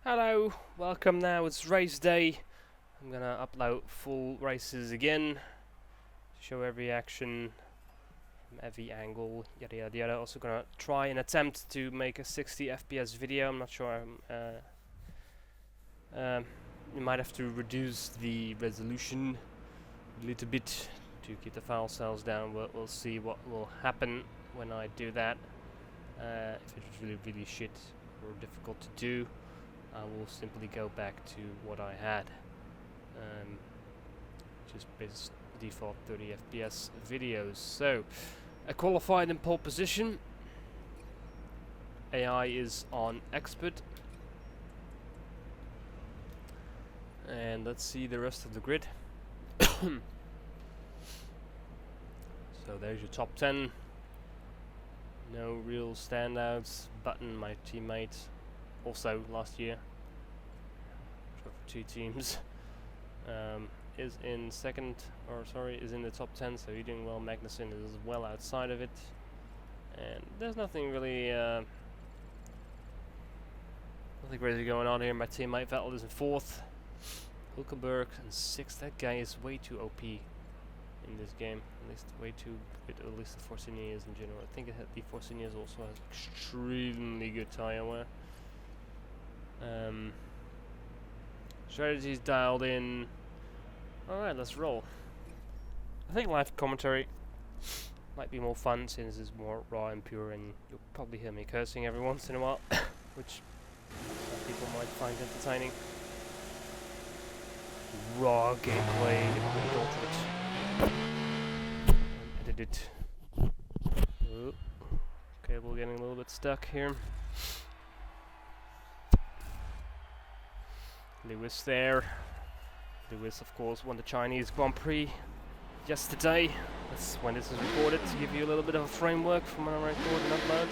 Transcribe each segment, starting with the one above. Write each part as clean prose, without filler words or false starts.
Hello, welcome now, it's race day. I'm gonna upload full races again, show every action, from every angle, yada yada yada. Also gonna try and attempt to make a 60 FPS video. I'm not sure, you might have to reduce the resolution a little bit to keep the file size down. We'll see what will happen when I do that. If it's really shit or difficult to do, I will simply go back to what I had, just base default 30 FPS videos. So, I qualified in pole position. AI is on expert, and let's see the rest of the grid. So there's your top 10. No real standouts. Button, my teammate, also last year, for 2 teams, is in is in the top 10, so you're doing well. Magnussen is well outside of it, and there's nothing really, nothing crazy going on here. My teammate Vettel is in 4th, Hulkenberg in 6th. That guy is way too OP in this game, at least way too good, at least the Force India in general. I think the Force India also has extremely good tyre wear. Strategy's dialed in. Alright, let's roll. I think live commentary might be more fun since it's more raw and pure, and you'll probably hear me cursing every once in a while, which some people might find entertaining. Raw gameplay, edited. Oh, cable getting a little bit stuck here. Lewis there. Lewis, of course, won the Chinese Grand Prix yesterday. That's when this is recorded, to give you a little bit of a framework from when I record and upload.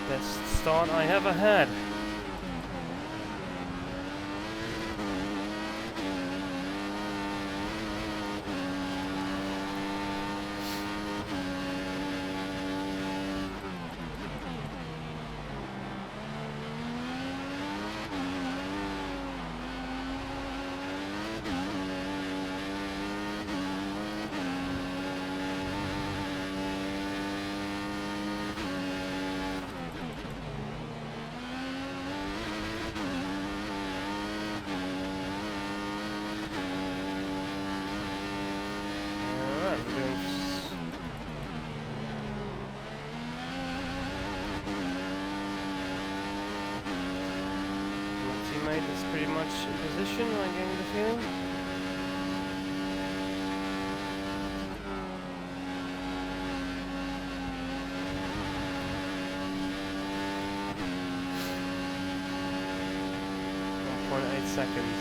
Best start I ever had. Is pretty much in position, I'm getting the feeling. .8 seconds.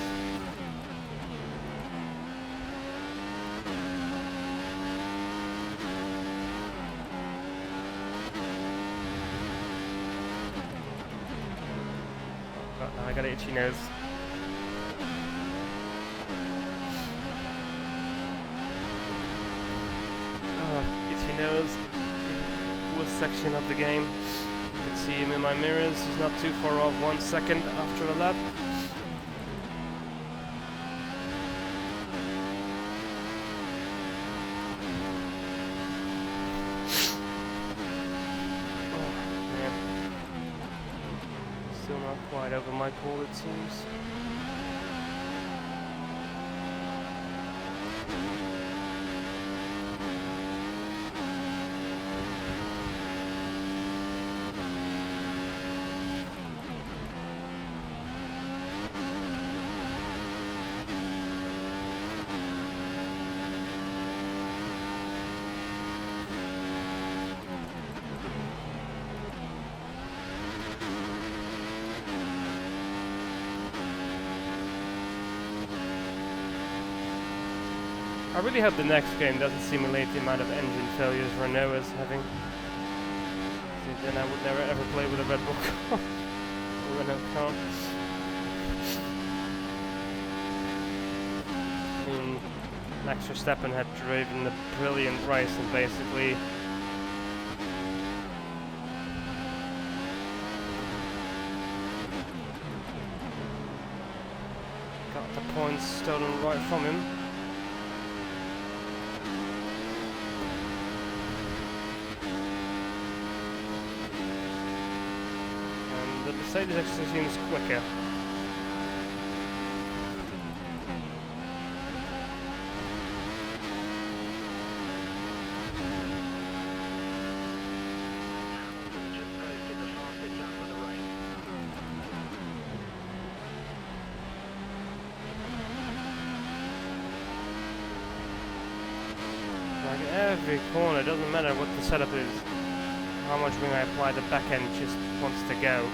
I got an itchy nose. Itchy nose. Worst section of the game. You can see him in my mirrors. He's not too far off, 1 second after a lap. Still not quite over my pole, it seems. I really hope the next game doesn't simulate the amount of engine failures Renault is having. Then I would never ever play with a Red Bull car or Renault car. Max Verstappen had driven a brilliant race and basically got the points stolen right from him. And the Mercedes actually seems quicker. Like every corner, doesn't matter what the setup is, how much wing I apply, the back end just wants to go.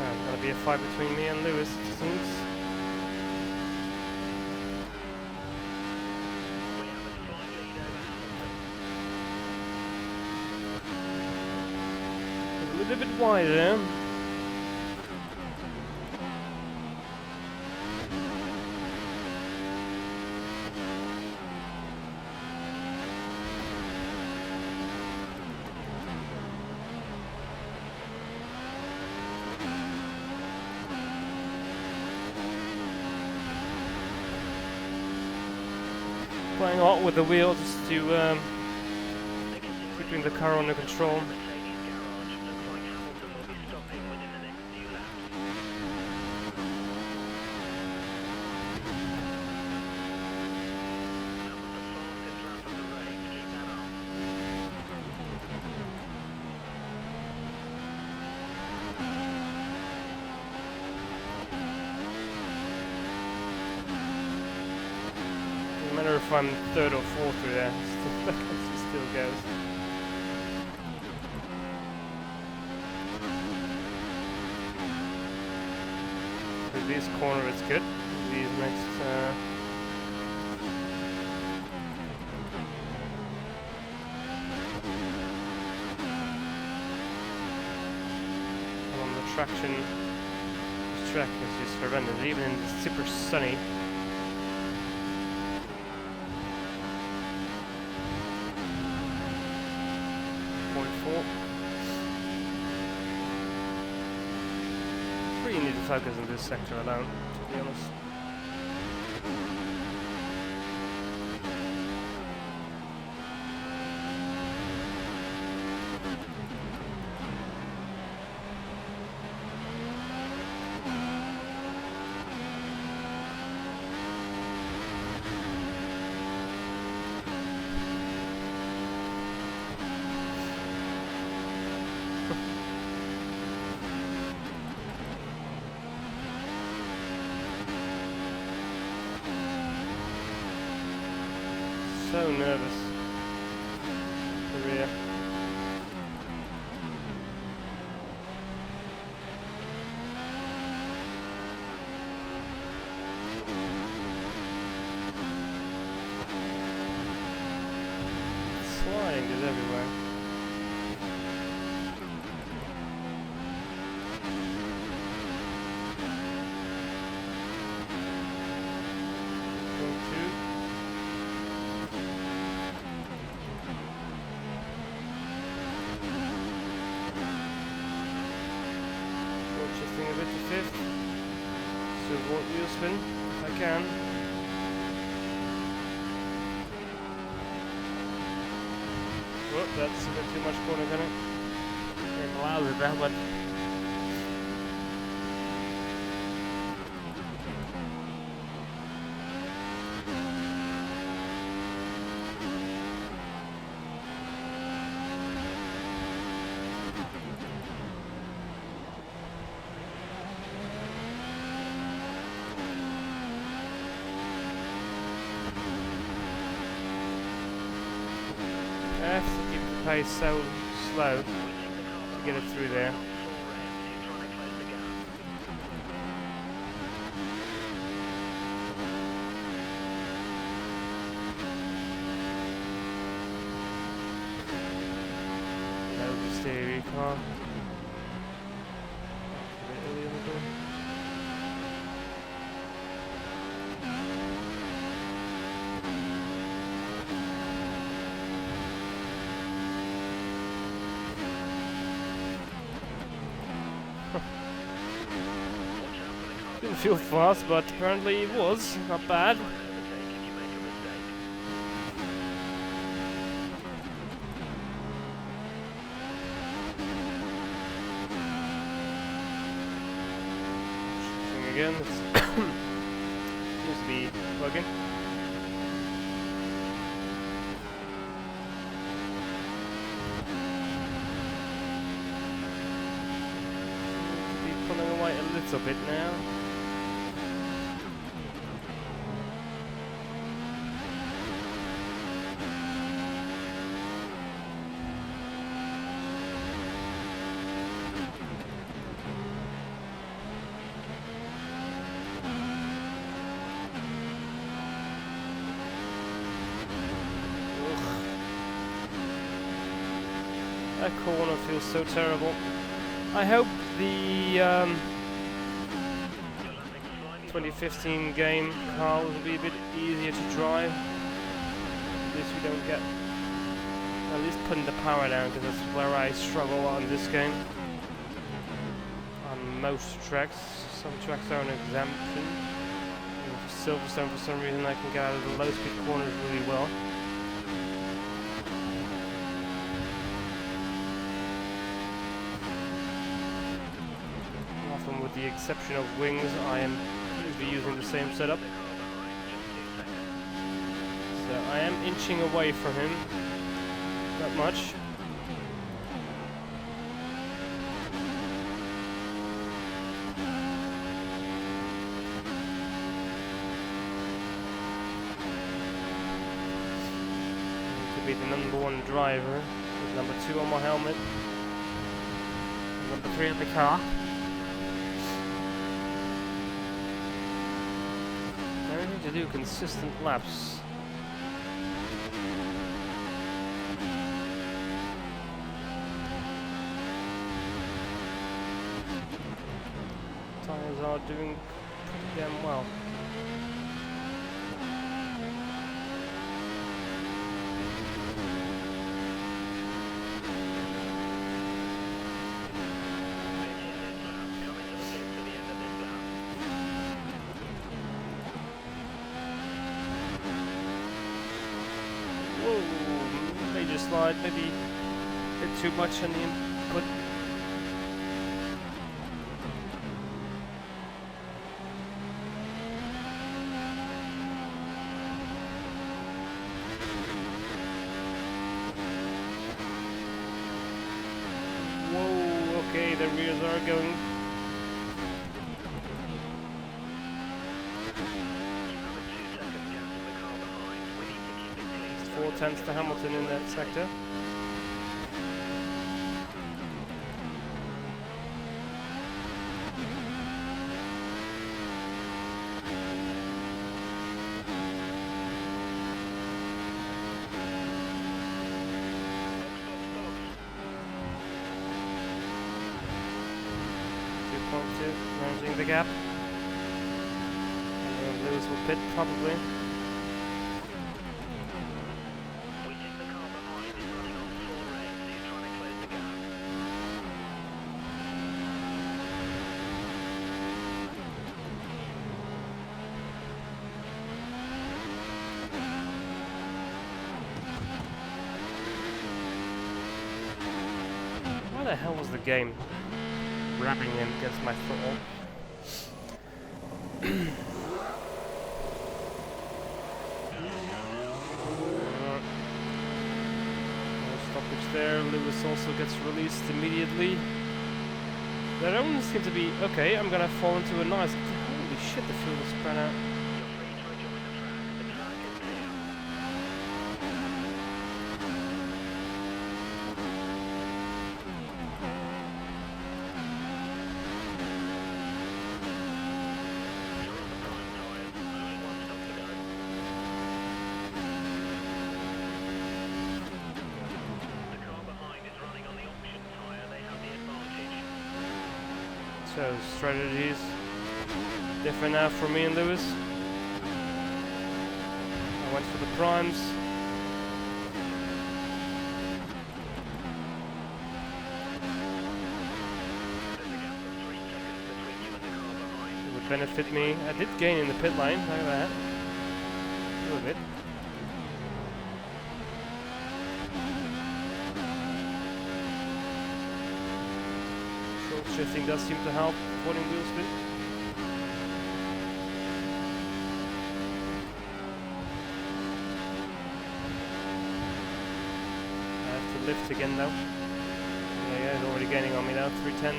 There's gonna be a fight between me and Lewis, it seems. A little bit wider. Playing a lot with the wheel just to keeping the car under control. No matter if I'm third or fourth through there, it still goes. With this corner it's good. These next on the traction, this track is just horrendous, even in the super sunny. Really need to focus on this sector alone, to be honest. So nervous. The rear. Sliding is everywhere. Shifting a bit to fifth, to avoid wheel spin if I can. Whoop, that's a bit too much corner cutting. Ain't allowed with that, but I have to keep the pace so slow to get it through there. Steady car. A bit early on the door. Didn't feel fast, but apparently it was not bad. Again, it seems to be working. Seems to be pulling away a little bit now. That corner feels so terrible. I hope the 2015 game car will be a bit easier to drive. At least we don't get... At least putting the power down, because that's where I struggle on this game. On most tracks. Some tracks are an exemption. Silverstone, for some reason, I can get out of the low speed corners really well. With the exception of wings, I am usually using the same setup. So I am inching away from him. Not much. To be the #1 driver, with #2 on my helmet, #3 in the car. To do consistent laps. Tires are doing pretty damn well. Major slide, maybe a bit too much on the input. Whoa, okay, the rears are going. 4/10 to Hamilton in that sector. Managing the gap. Lewis will pit probably. Where the hell was the game ramming in against my foot? No stoppage there. Lewis also gets released immediately. There only seems to be... Okay, I'm gonna fall into a nice... Holy shit, the field is spread out. So strategies different now for me and Lewis. I went for the primes. It would benefit me. I did gain in the pit lane, look at that. A little bit. Short shifting does seem to help, avoiding wheel spin. Lift again though. Yeah, he's already gaining on me now, 3/10.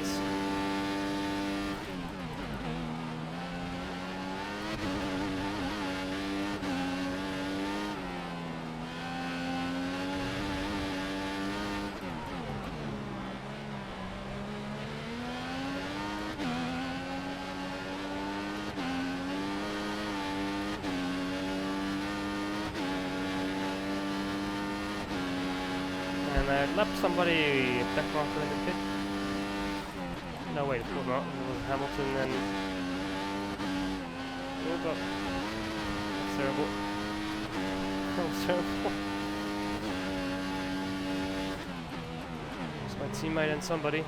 And I lapped somebody back after the pit. No, wait, it was not. It was Hamilton and... Oh god. That's terrible. That was terrible. It's my teammate and somebody.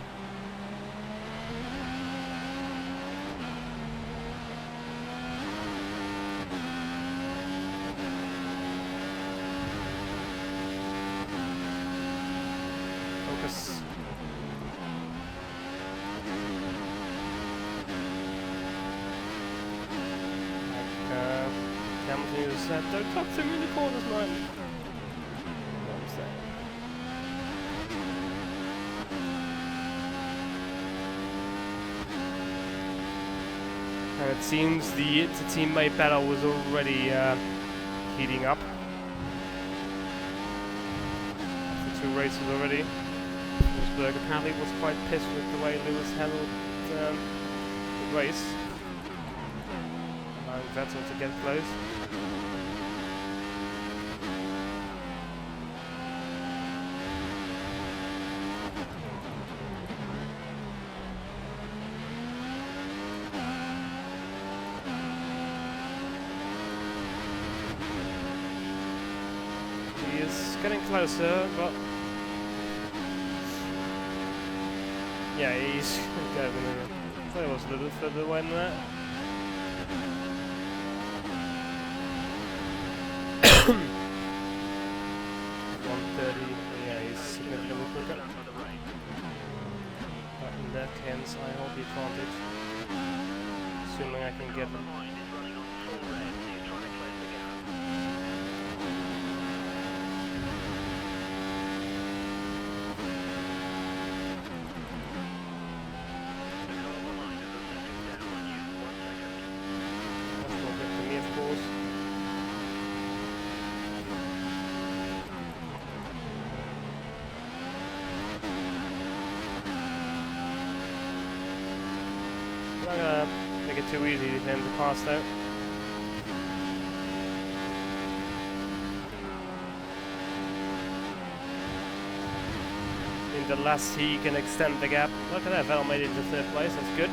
Focus. Hamilton just said, don't talk to me in the corners, man. What was that? And it seems the teammate battle was already heating up. After 2 races already. Rosberg apparently was quite pissed with the way Lewis handled the race. Allowing Vettel to get close. He is getting closer, but yeah, he's going to play was a little further away than that. Yeah, he's significantly quicker. But in that case, I hold the advantage, assuming I can get him. I'm not gonna make it too easy for him to pass though. In the last he can extend the gap. Look at that, Vettel made it into 3rd place, that's good.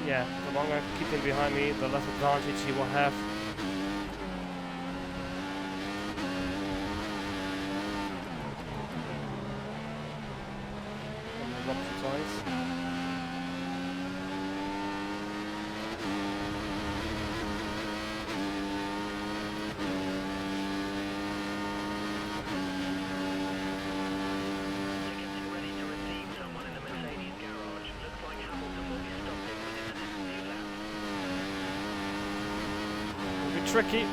Yeah, the longer I keep him behind me, the less advantage he will have. Tricky. Have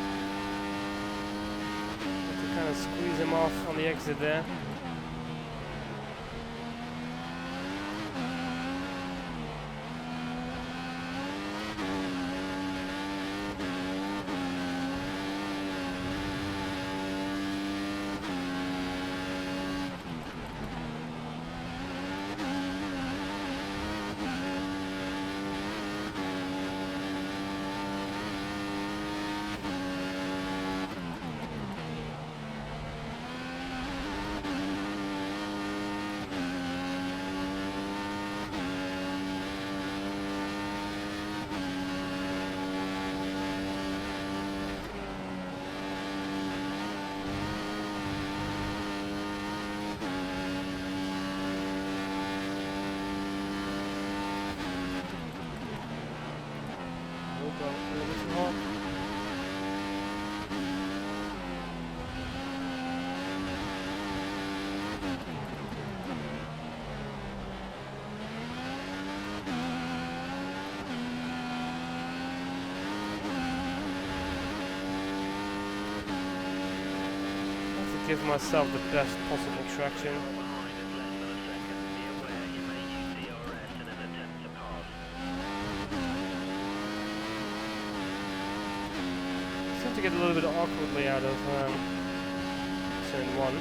to kind of squeeze him off on the exit there. give myself the best possible traction. Seem to get a little bit awkwardly out of turn 1.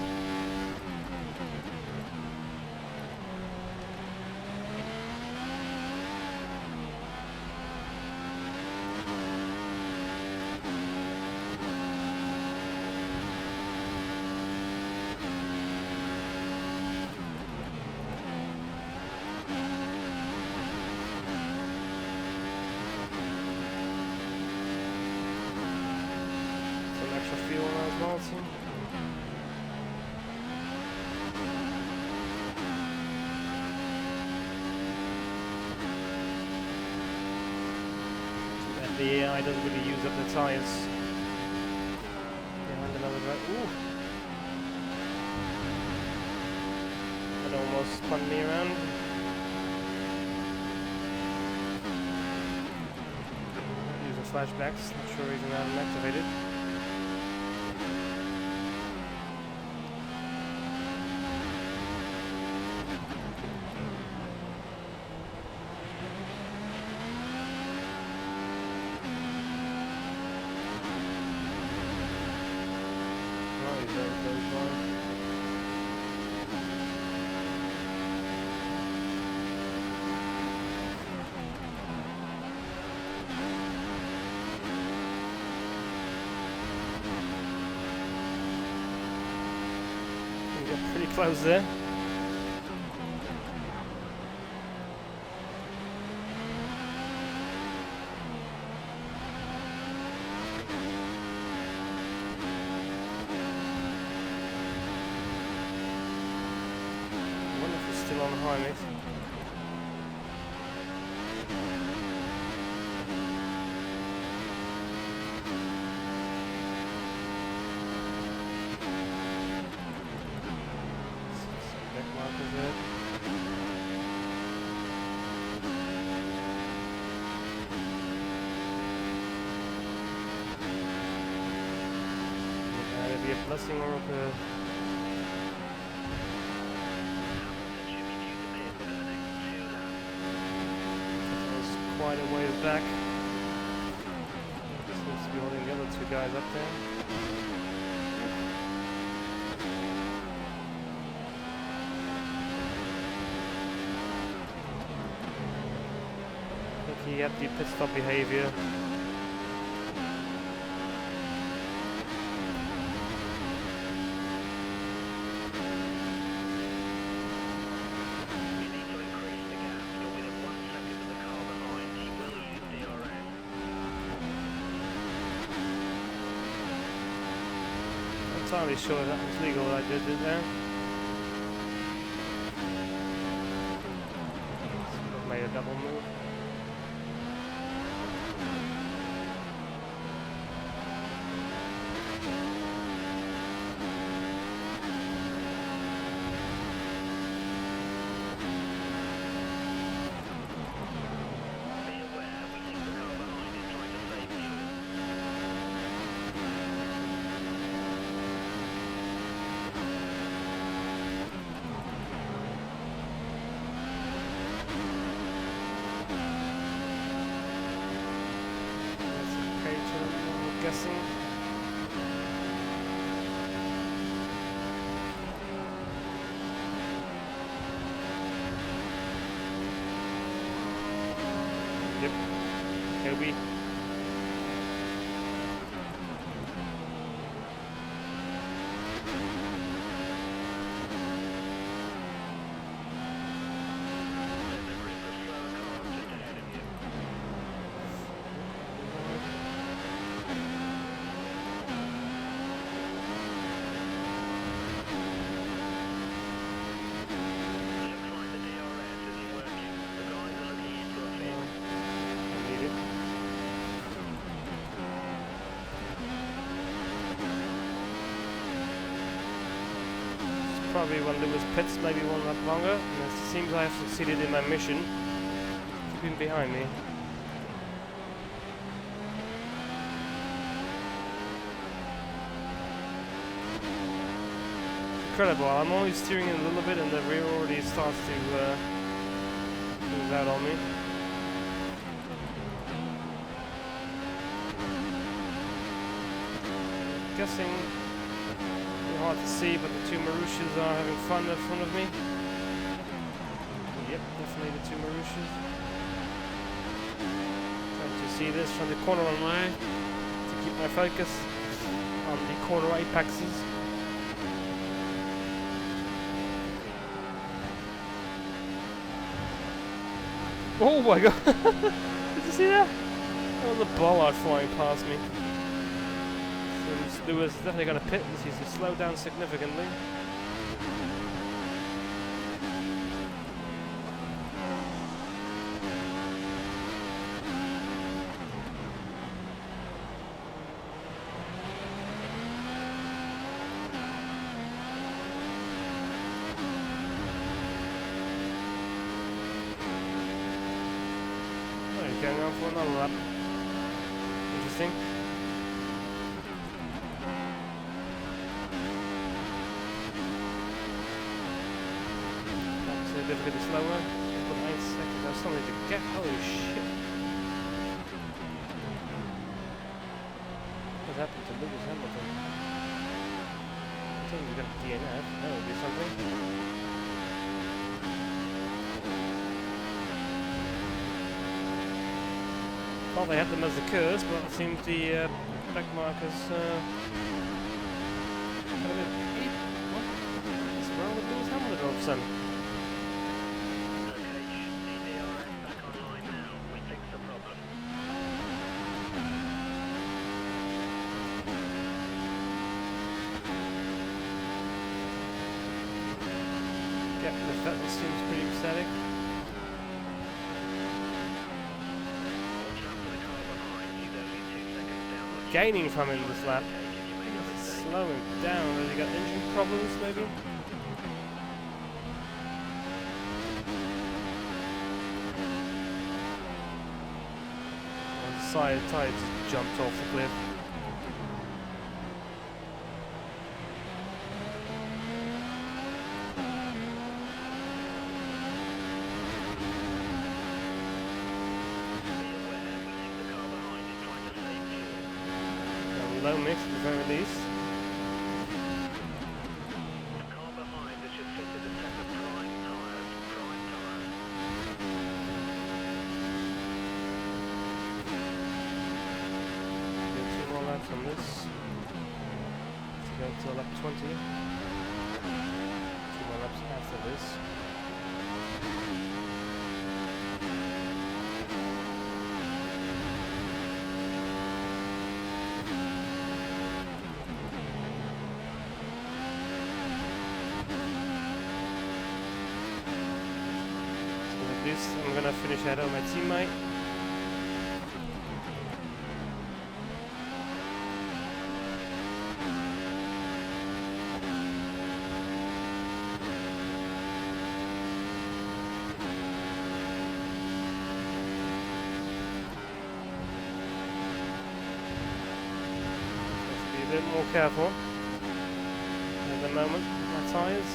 Fuel on as well, too. And the AI doesn't really use up the tyres. Behind another drive. Ooh! That almost spun me around. Using flashbacks, not sure even how them activated. Pretty close there. I wonder if it's still on high, mate. Either be a blessing or a curse. It's quite a ways back. Seems to be holding the other two guys up there. I think he had the pit stop behavior. I'm not entirely sure that was legal what I did there. Made a double move. Guessing. Yep. Kobe. Probably when Lewis pits, maybe one lap longer. And it seems I have succeeded in my mission. Keep him behind me. incredible. I'm only steering in a little bit and the rear already starts to move out on me. I'm guessing it's hard to see, but the two Marushas are having fun in front of me. Yep, definitely the two Marushas. Trying to see this from the corner on my eye to keep my focus on the corner apexes. Oh my god! Did you see that? Oh, the bollard flying past me. So Lewis is definitely going to pit this. He's to slow down significantly. Going on for another lap. Interesting. That's a bit slower. 8 seconds. That's something to get. Holy shit. What happened to Lewis Hamilton? I think we got a DNF. That would be something. Well, they had them as the curse, but it seems the back markers had a bit. What? What's wrong with Lewis Hamilton all of a sudden? Yeah, the Vettel seems pretty ecstatic. Gaining from him this lap. Slowing down. Has he got engine problems maybe? The side tire just jumped off the cliff. Low mix at the very least. The car behind that should fit to the set of prime tyres. Get 2 more laps on this. Let's go to lap 20. 2 more laps after this. I'm gonna finish ahead of my teammate. Have to be a bit more careful at the moment with my tyres.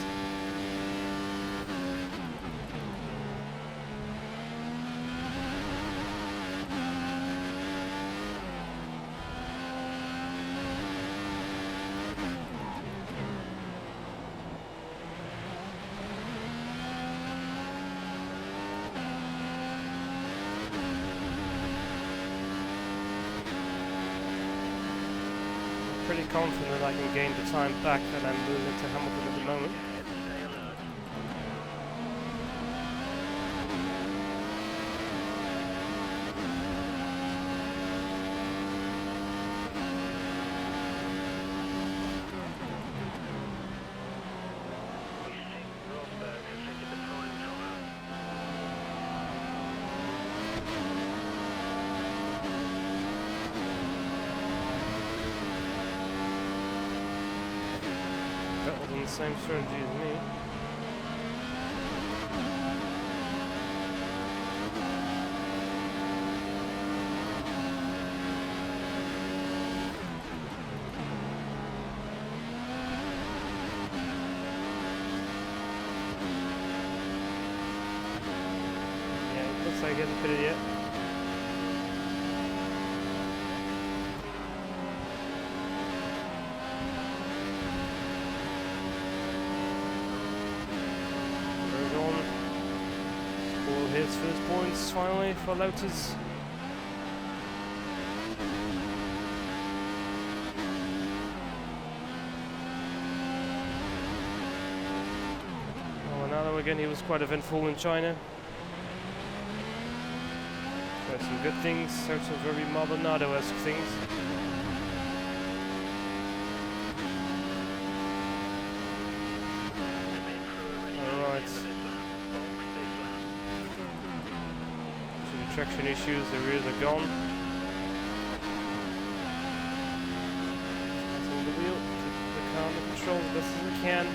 Pretty confident I can gain the time back that I'm losing to Hamilton at the moment. The same strategy as me. hasn't pitted yet. Goes on. Paul hits first points finally for Lotus. Again, he was quite eventful in China. Had some good things, some very Maldonado-esque things. Alright. So the traction issues, the rears are gone. Passing the wheel, keep the car under control as best as we can.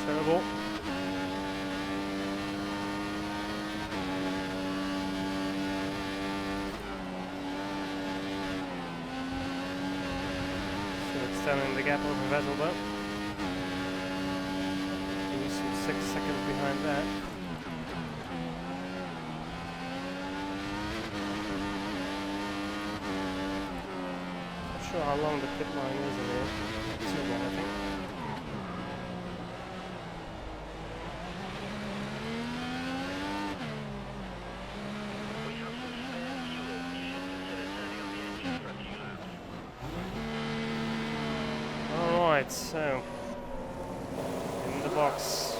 Terrible. Still extending the gap over Vettel though. He's 6 seconds behind that. Not sure how long the pit line is in here. Too long, I think. Alright, so in the box.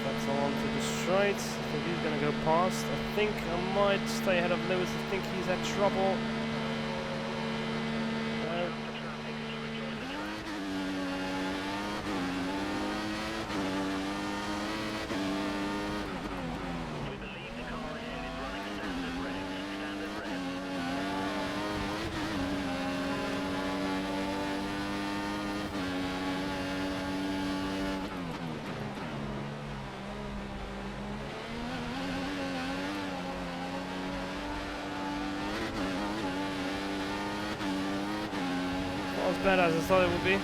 That's all onto the straight. I think he's gonna go past. I think I might stay ahead of Lewis. I think he's had trouble. Not as bad as I thought it would be.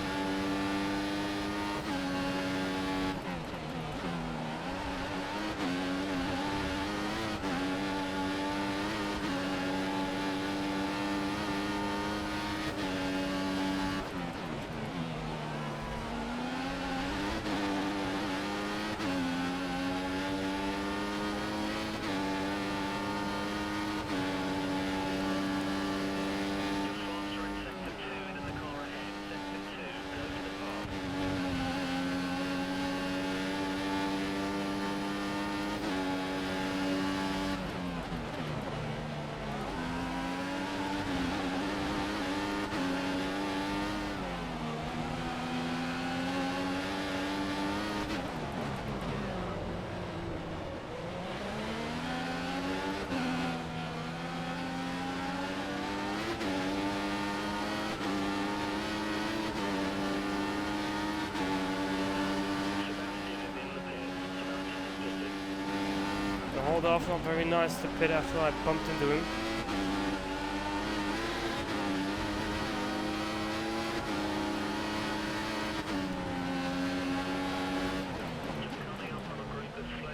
Hold off, not very nice to pit after I bumped into him.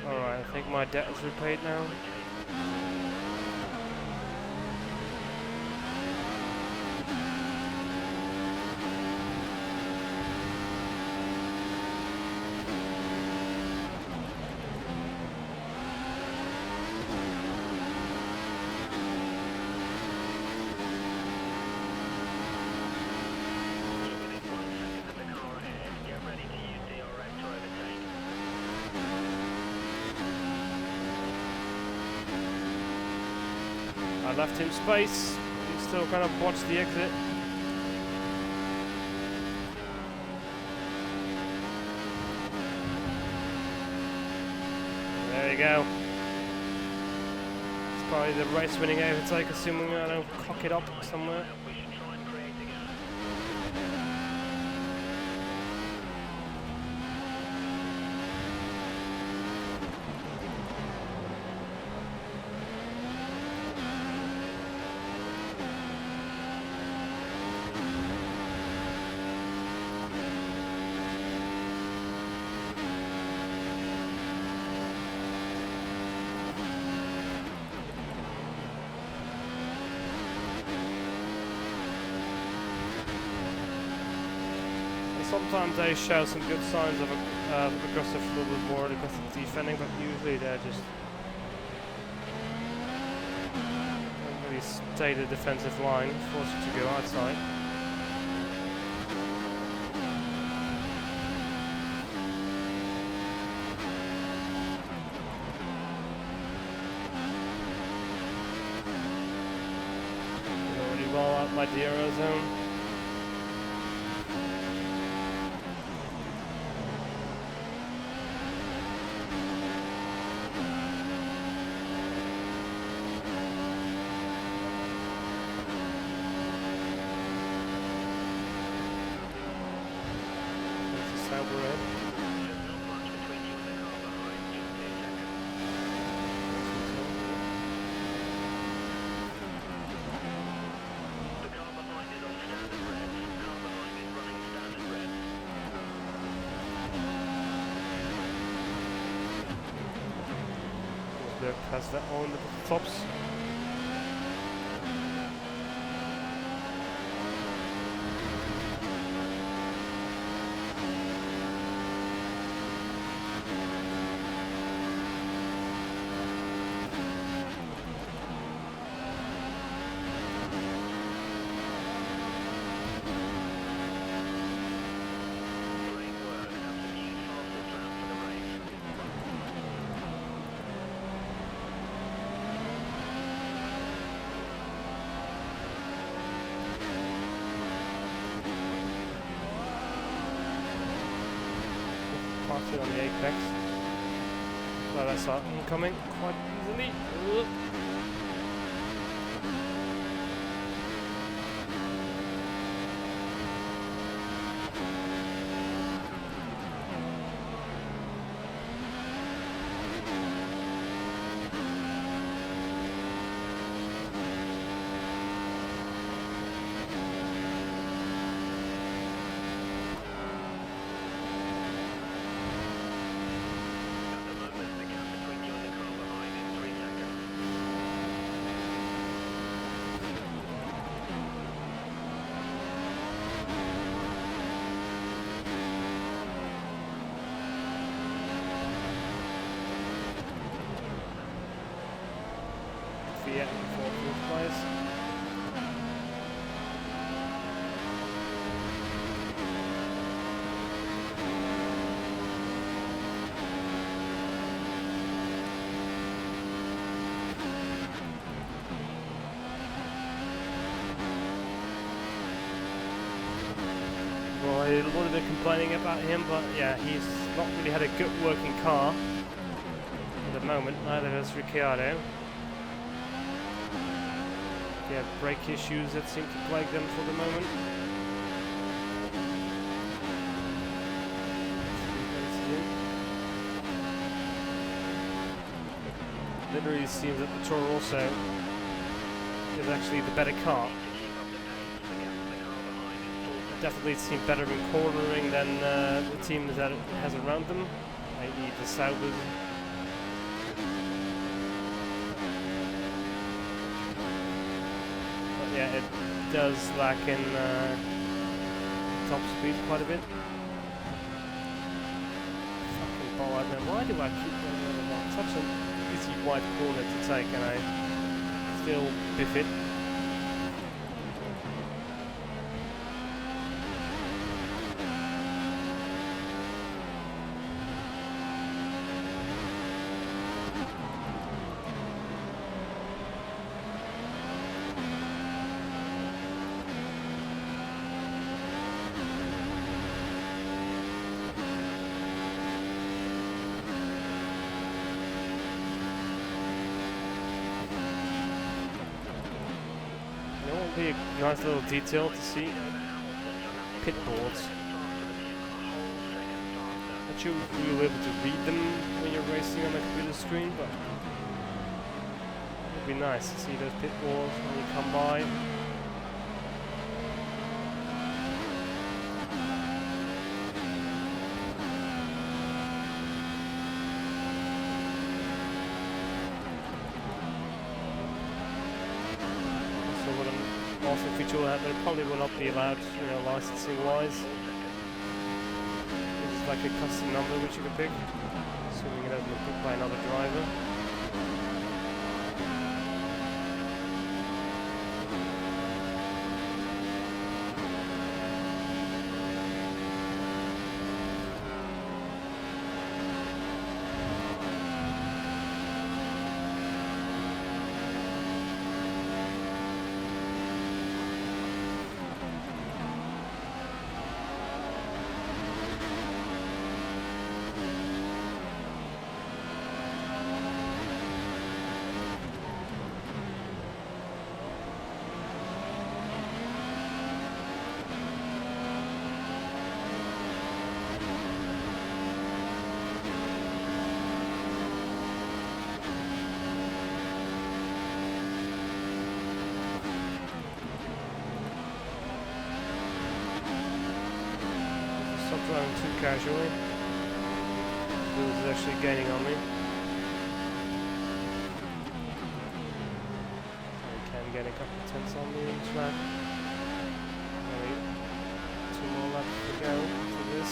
Alright, I think my debt is repaid now. I left him space, still kind of watch the exit. There you go. It's probably the race-winning overtake, assuming I don't cock it up somewhere. Sometimes they show some good signs of aggressive, a little bit more aggressive defending, but usually they're just don't really stay the defensive line, force you to go outside. Already well out by the Eurozone. Has that on the tops. On the apex. Glad I saw him coming quite easily. Yeah, fourth place. Well, a little bit complaining about him, but yeah, he's not really had a good working car at the moment. Neither has Ricciardo. Yeah, brake issues that seem to plague them for the moment. Literally seems that the Toro also is actually the better car. Definitely seem better in cornering than the teams that it has around them, i.e. the Saubers. Yeah, it does lack in top speed quite a bit. Fucking ball out there. Why do I keep going on such an easy wide corner to take and I still biff it? nice little detail to see. Pit boards. Not sure if you'll be able to read them when you're racing on the computer screen, but it would be nice to see those pit boards when you come by. Also feature that there probably will not be allowed, licensing wise. This is like a custom number which you can pick, assuming it hasn't been picked by another driver. Driving too casually. This is actually gaining on me. I can get a couple of tenths on me each lap. Only 2 more laps to go for this.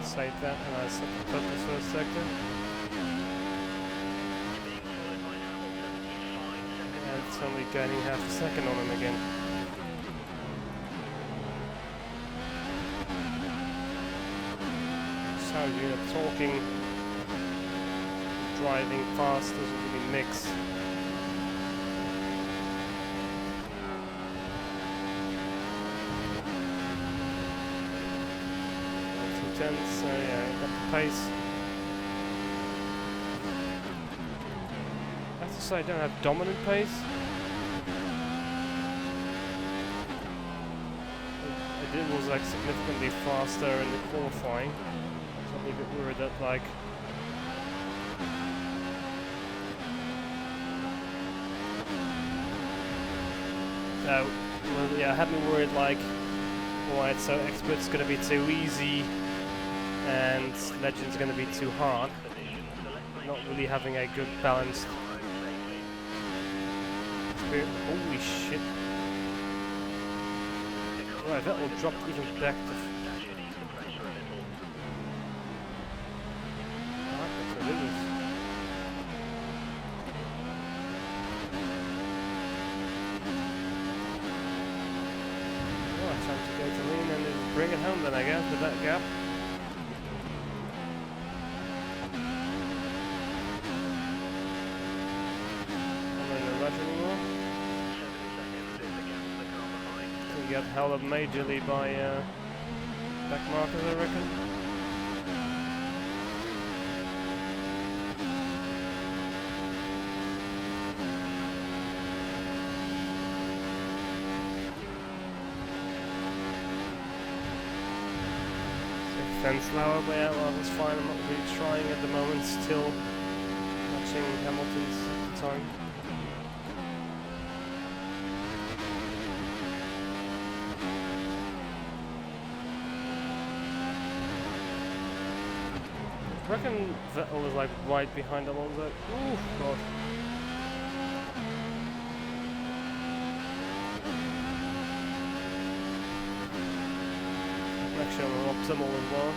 Save that and I set the purpose for a sector. It's only gaining half a second on him again. So talking, driving fast doesn't really mix. Too tense, so yeah, got the pace. I have to say I don't have dominant pace. It was like significantly faster in the qualifying, so I'm a bit worried that like well, yeah, I had me worried like, alright, so Expert's gonna be too easy and Legend's gonna be too hard, not really having a good balanced experience. Holy shit. Right, that will drop even back to... Right, time to go to lean and just bring it home then, I guess, with that gap. I'm not in a rush anymore. Got held up majorly by back markers, I reckon. So slower, but yeah, well, that's fine. I'm not really trying at the moment. Still matching Hamilton's time. I reckon Vettel was like right behind Alonso. Ooh, God. Actually, I'm optimal as well.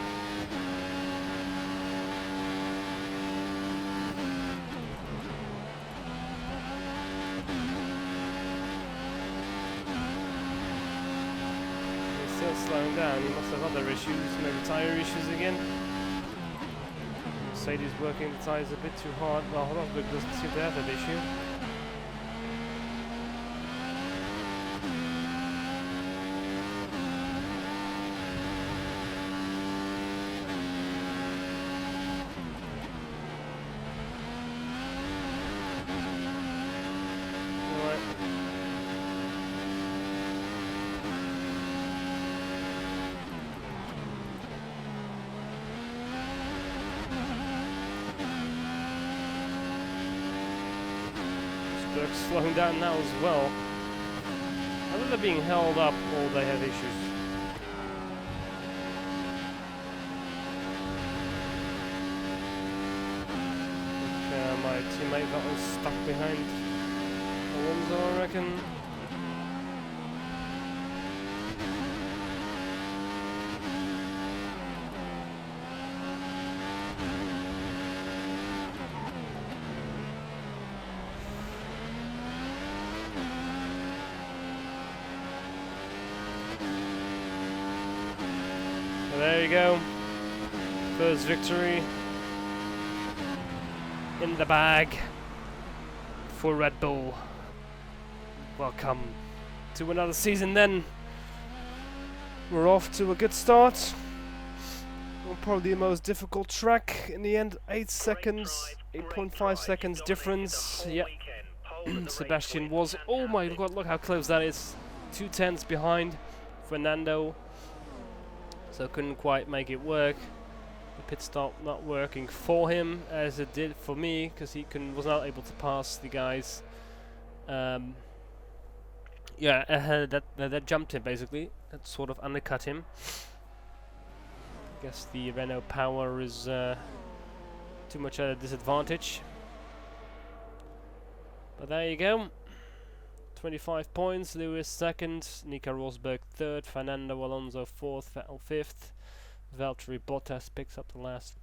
He's still slowing down. He must have other issues, maybe tyre issues again. Mercedes working the tyres a bit too hard. Well, Rosberg doesn't seem to have that issue. Rosberg's slowing down now as well. I think they're being held up or they have issues. My teammate got all stuck behind Alonso, I reckon. So there you go. First victory in the bag for Red Bull. Welcome to another season then. We're off to a good start. Well, probably the most difficult track in the end. 8 seconds, 8.5 seconds difference. Yep. Sebastian was, oh my god, look how close that is. 2/10 behind Fernando. So couldn't quite make it work. The pit stop not working for him as it did for me, because he was not able to pass the guys. Yeah, that jumped him basically. That sort of undercut him. I guess the Renault power is too much at a disadvantage. But there you go. 25 points. Lewis second, Nico Rosberg third, Fernando Alonso fourth, Vettel fifth. Valtteri Bottas picks up the last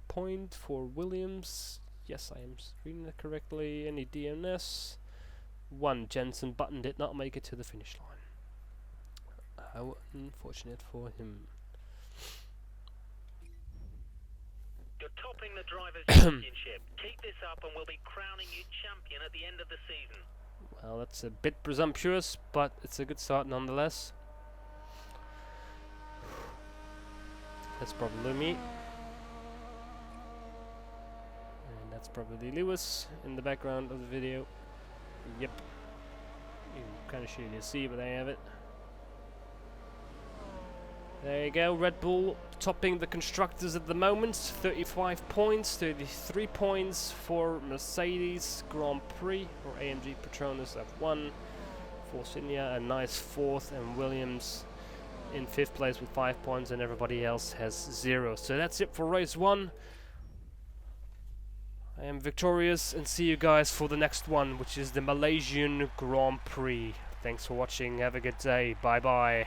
point for Williams. Yes, I am reading that correctly. Any DNS? 1. Jensen Button did not make it to the finish line. How unfortunate for him. You're topping the Drivers' Championship. Keep this up and we'll be crowning you champion at the end of the season. Well, that's a bit presumptuous, but it's a good start nonetheless. That's probably me. And that's probably Lewis in the background of the video. Yep. Kind of shitty to see, but there you have it. There you go, Red Bull topping the constructors at the moment. 35 points, 33 points for Mercedes Grand Prix, or AMG Petronas F1. Force India, a nice fourth, and Williams in 5th place with 5 points, and everybody else has 0. So that's it for race 1. I am victorious, and see you guys for the next one, which is the Malaysian Grand Prix. Thanks for watching, have a good day, bye bye.